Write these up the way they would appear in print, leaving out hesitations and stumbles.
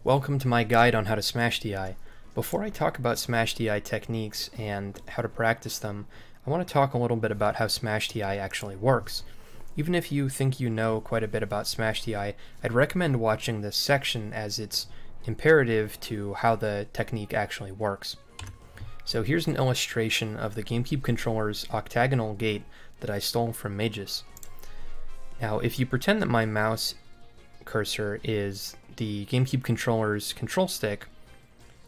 Welcome to my guide on how to smash DI. Before I talk about smash DI techniques and how to practice them, I want to talk a little bit about how smash DI actually works. Even if you think you know quite a bit about smash DI, I'd recommend watching this section as it's imperative to how the technique actually works. So here's an illustration of the GameCube controller's octagonal gate that I stole from Magus. Now if you pretend that my mouse cursor is the GameCube controller's control stick,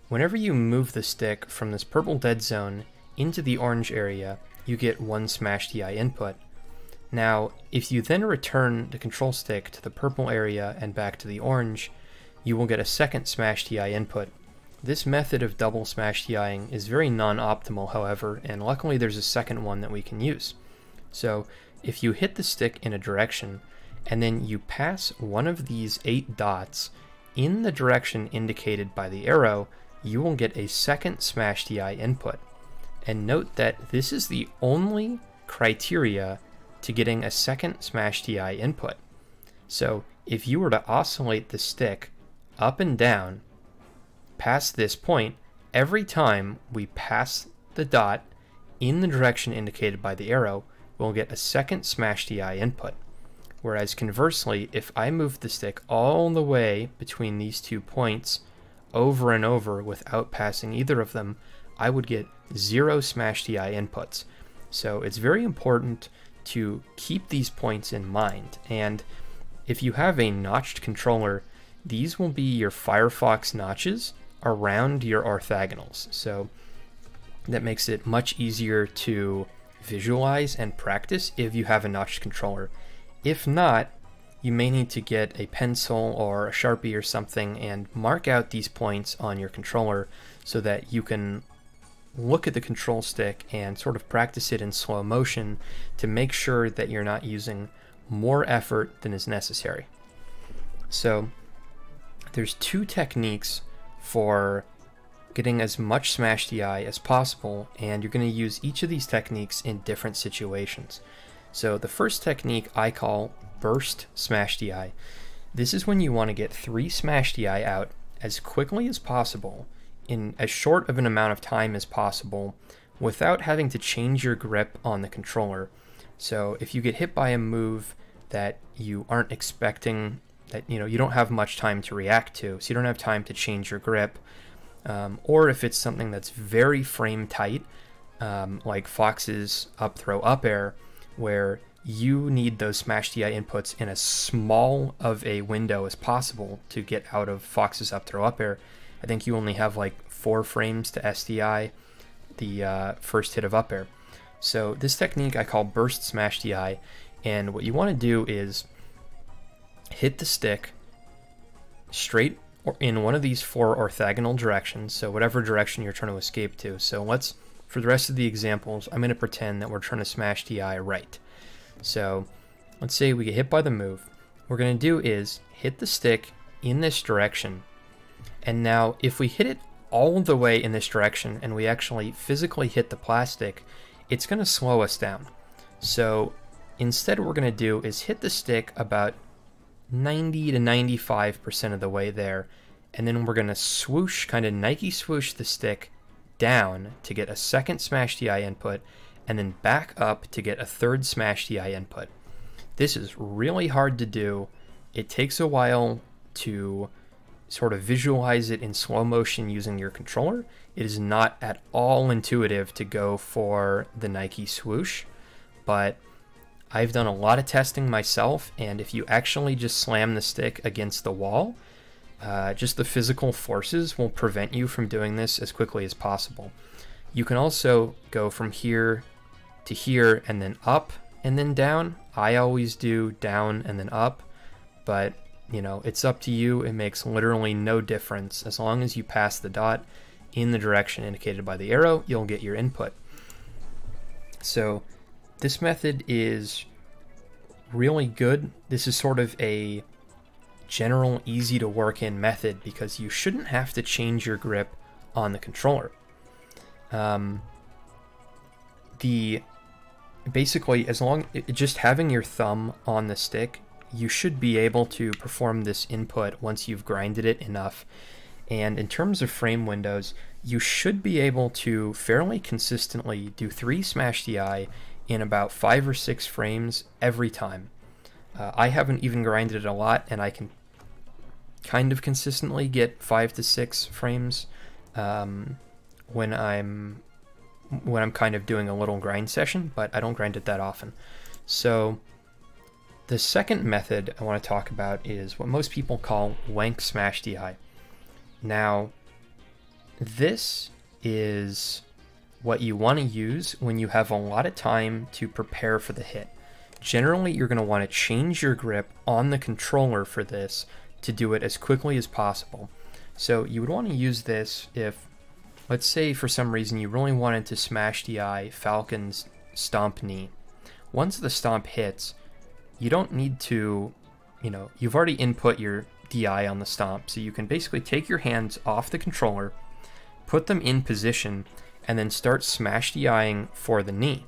whenever you move the stick from this purple dead zone into the orange area, you get one smash DI input. Now, if you then return the control stick to the purple area and back to the orange, you will get a second smash DI input. This method of double smash DIing is very non-optimal, however, and luckily there's a second one that we can use. So, if you hit the stick in a direction, and then you pass one of these 8 dots in the direction indicated by the arrow, you will get a second smash DI input. And note that this is the only criteria to getting a second smash DI input. So if you were to oscillate the stick up and down past this point, every time we pass the dot in the direction indicated by the arrow, we'll get a second smash DI input. Whereas conversely, if I move the stick all the way between these 2 points over and over without passing either of them, I would get 0 smash DI inputs. So it's very important to keep these points in mind. And if you have a notched controller, these will be your Firefox notches around your orthogonals. So that makes it much easier to visualize and practice if you have a notched controller. If not, you may need to get a pencil or a Sharpie or something and mark out these points on your controller so that you can look at the control stick and sort of practice it in slow motion to make sure that you're not using more effort than is necessary. So there's 2 techniques for getting as much smash DI as possible, and you're going to use each of these techniques in different situations. So the first technique I call burst smash DI. This is when you want to get 3 smash DI out as quickly as possible in as short of an amount of time as possible without having to change your grip on the controller. So if you get hit by a move that you aren't expecting, that you don't have much time to react to, so you don't have time to change your grip, or if it's something that's very frame tight, like Fox's up throw up air, where you need those smash DI inputs in as small of a window as possible to get out of Fox's up throw up air. I think you only have like 4 frames to SDI the first hit of up air. So this technique I call burst smash DI, and what you want to do is hit the stick straight in one of these 4 orthogonal directions, so whatever direction you're trying to escape to. So for the rest of the examples, I'm going to pretend that we're trying to smash DI right. So let's say we get hit by the move. What we're going to do is hit the stick in this direction. And now if we hit it all the way in this direction and we actually physically hit the plastic, it's going to slow us down. So instead what we're going to do is hit the stick about 90 to 95% of the way there. And then we're going to swoosh, kind of Nike swoosh the stick down to get a second smash DI input, and then back up to get a third smash DI input. This is really hard to do. It takes a while to sort of visualize it in slow motion using your controller. It is not at all intuitive to go for the Nike swoosh, but I've done a lot of testing myself, and if you actually just slam the stick against the wall, just the physical forces will prevent you from doing this as quickly as possible. You can also go from here to here and then up and then down. I always do down and then up, but it's up to you. It makes literally no difference. As long as you pass the dot in the direction indicated by the arrow, you'll get your input. So this method is really good. This is sort of a general, easy to work in method because you shouldn't have to change your grip on the controller. Basically, just having your thumb on the stick you should be able to perform this input once you've grinded it enough. And in terms of frame windows, you should be able to fairly consistently do 3 smash DI in about 5 or 6 frames every time. I haven't even grinded it a lot, and I can kind of consistently get 5 to 6 frames when I'm kind of doing a little grind session, but I don't grind it that often. So the second method I want to talk about is what most people call Wank SDI. Now, this is what you want to use when you have a lot of time to prepare for the hit. Generally, you're going to want to change your grip on the controller for this to do it as quickly as possible. So you would want to use this if, let's say for some reason you really wanted to smash DI Falcon's stomp knee. Once the stomp hits, you don't need to, you've already input your DI on the stomp, so you can basically take your hands off the controller, put them in position, and then start smash DIing for the knee.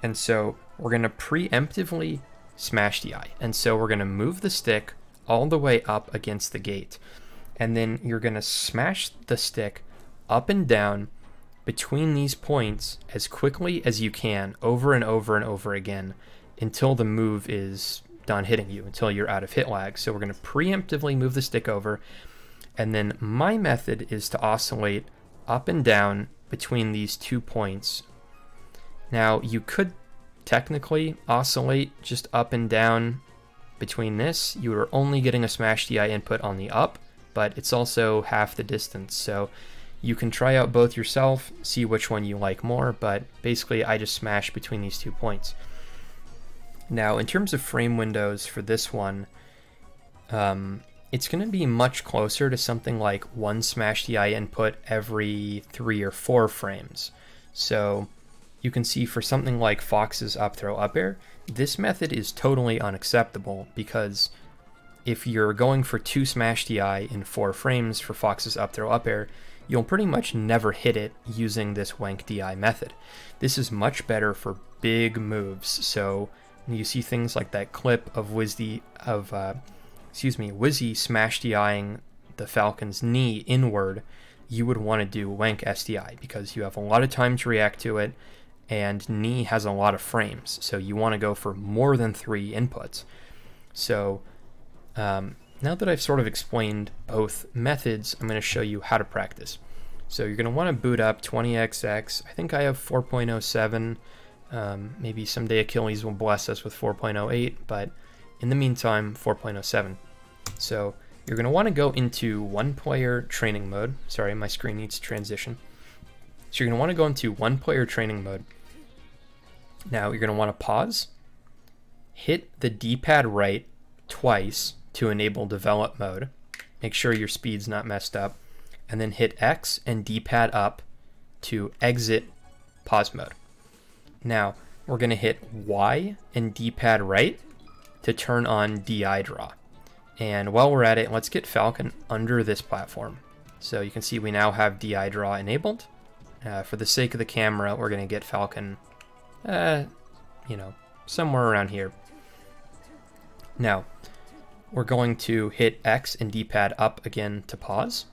And so we're going to preemptively smash DI. And so we're going to move the stick all the way up against the gate. And then you're going to smash the stick up and down between these points as quickly as you can, over and over and over again, until the move is done hitting you, until you're out of hit lag. So we're going to preemptively move the stick over. And then my method is to oscillate up and down between these 2 points. Now, you could technically oscillate just up and down between this. You are only getting a smash DI input on the up, but it's also half the distance. So you can try out both yourself, see which one you like more, but basically I just smash between these 2 points. Now, in terms of frame windows for this one, it's going to be much closer to something like 1 smash DI input every 3 or 4 frames. So you can see for something like Fox's up throw up air, this method is totally unacceptable, because if you're going for 2 smash DI in 4 frames for Fox's up throw up air, you'll pretty much never hit it using this Wank DI method. This is much better for big moves. So you see things like that clip of Wizzy smash DIing the Falcon's knee inward. You would want to do Wank SDI because you have a lot of time to react to it, and knee has a lot of frames, so you want to go for more than 3 inputs. So now that I've sort of explained both methods, I'm going to show you how to practice. So you're going to want to boot up 20XX. I think I have 4.07. Maybe someday Achilles will bless us with 4.08, but in the meantime, 4.07. So you're going to want to go into one-player training mode. Sorry, my screen needs to transition. So you're going to want to go into one-player training mode. Now you're going to want to pause, hit the D-pad right twice to enable develop mode. Make sure your speed's not messed up. And then hit X and D-pad up to exit pause mode. Now we're going to hit Y and D-pad right to turn on DI draw. And while we're at it, let's get Falcon under this platform. So you can see we now have DI draw enabled. For the sake of the camera, we're going to get Falcon, somewhere around here. Now, we're going to hit X and D-pad up again to pause.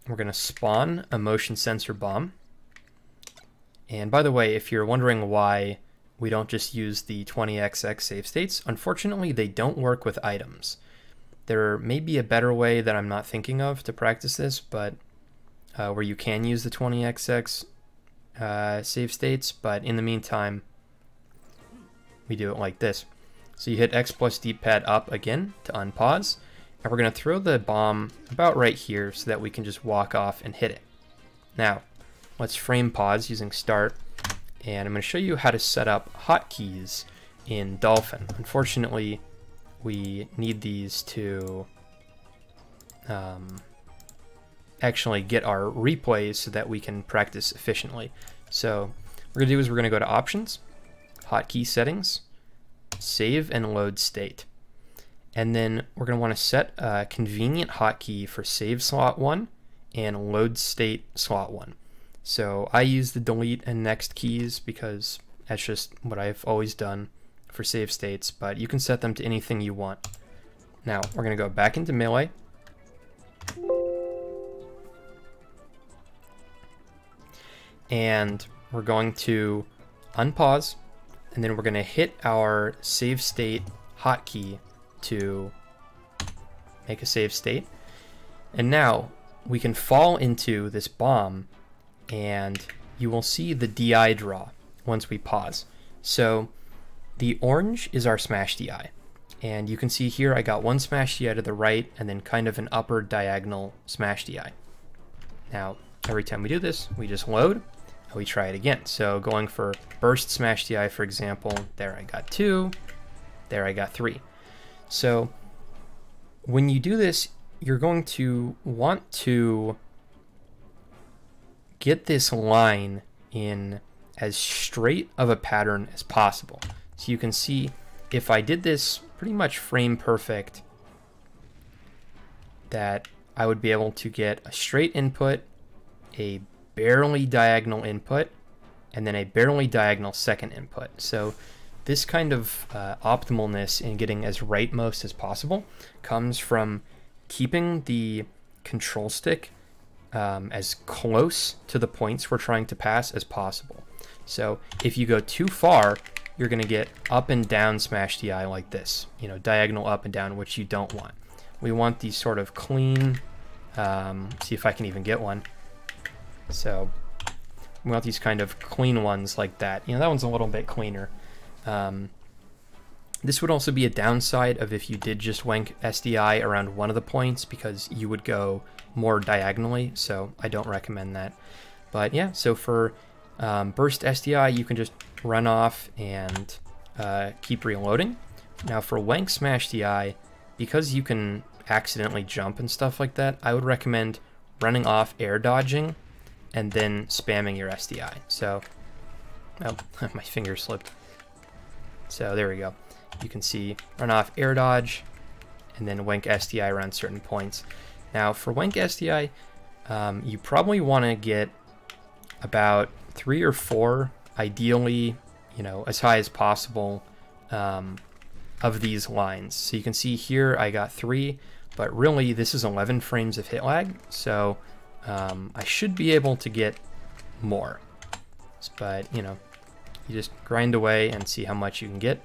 We're going to spawn a motion sensor bomb. And by the way, if you're wondering why we don't just use the 20XX save states, unfortunately they don't work with items. There may be a better way that I'm not thinking of to practice this, but where you can use the 20XX save states, but in the meantime, we do it like this. So you hit X plus D-pad up again to unpause, and we're going to throw the bomb about right here so that we can just walk off and hit it. Now, let's frame pause using start, and I'm going to show you how to set up hotkeys in Dolphin. Unfortunately, we need these to actually get our replays so that we can practice efficiently. So what we're going to do is we're going to go to Options, Hotkey Settings, Save and Load State. And then we're going to want to set a convenient hotkey for Save Slot 1 and Load State Slot 1. So I use the delete and next keys because that's just what I've always done for save states, but you can set them to anything you want. Now, we're going to go back into Melee. And we're going to unpause, and then we're going to hit our save state hotkey to make a save state. And now we can fall into this bomb, and you will see the DI draw once we pause. So the orange is our smash DI. And you can see here I got one smash DI to the right and then kind of an upper diagonal smash DI. Now, every time we do this, we just load and we try it again. So going for burst smash DI, for example, there I got 2, there I got 3. So when you do this, you're going to want to get this line in as straight of a pattern as possible. So you can see if I did this pretty much frame perfect, that I would be able to get a straight input, a barely diagonal input, and then a barely diagonal second input. So this kind of optimalness in getting as rightmost as possible comes from keeping the control stick as close to the points we're trying to pass as possible. So if you go too far, you're going to get up and down smash DI like this, you know, diagonal up and down, which you don't want. We want these sort of clean, see if I can even get one. So we want these kind of clean ones like that. You know, that one's a little bit cleaner. This would also be a downside of if you did just Wank SDI around one of the points, because you would go more diagonally, so I don't recommend that. But yeah, so for burst SDI, you can just run off and keep reloading. Now for Wank Smash DI, because you can accidentally jump and stuff like that, I would recommend running off, air dodging, and then spamming your SDI. So, oh, my finger slipped. So there we go. You can see run off, air dodge, and then Wank SDI around certain points. Now for Wank SDI, you probably want to get about 3 or 4, ideally, you know, as high as possible, of these lines. So you can see here I got 3, but really this is 11 frames of hit lag, so I should be able to get more. But, you know, you just grind away and see how much you can get.